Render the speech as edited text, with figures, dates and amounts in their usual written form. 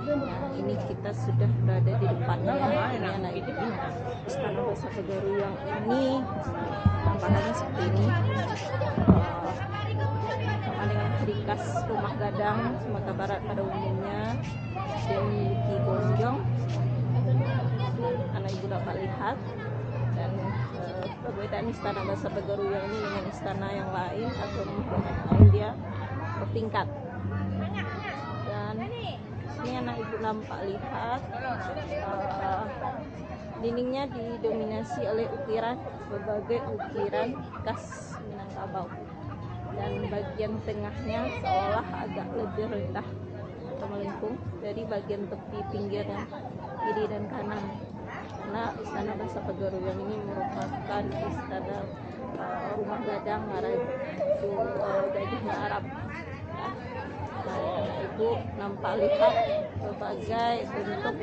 Nah, ini kita sudah berada di depannya. Ini anak ibu Istana Bahasa Pegaruyan ini tampahannya seperti ini, sama dengan ciri khas rumah gadang Sumatera Barat pada umumnya yang memiliki gonjong. Anak ibu dapat lihat, dan perbedaan Istana Bahasa Pegaruyan ini dengan istana yang lain atau rumah lain, dia bertingkat. Dan ini anak ibu nampak lihat dindingnya didominasi oleh ukiran, berbagai ukiran khas Minangkabau, dan bagian tengahnya seolah agak lebih rendah atau melengkung dari bagian tepi pinggirnya kiri dan kanan, karena Istana Bahasa Pegaruyan ini merupakan istana rumah gadang Ratu Gajahnya Arab. Nah, ibu nampak lihat berbagai bentuk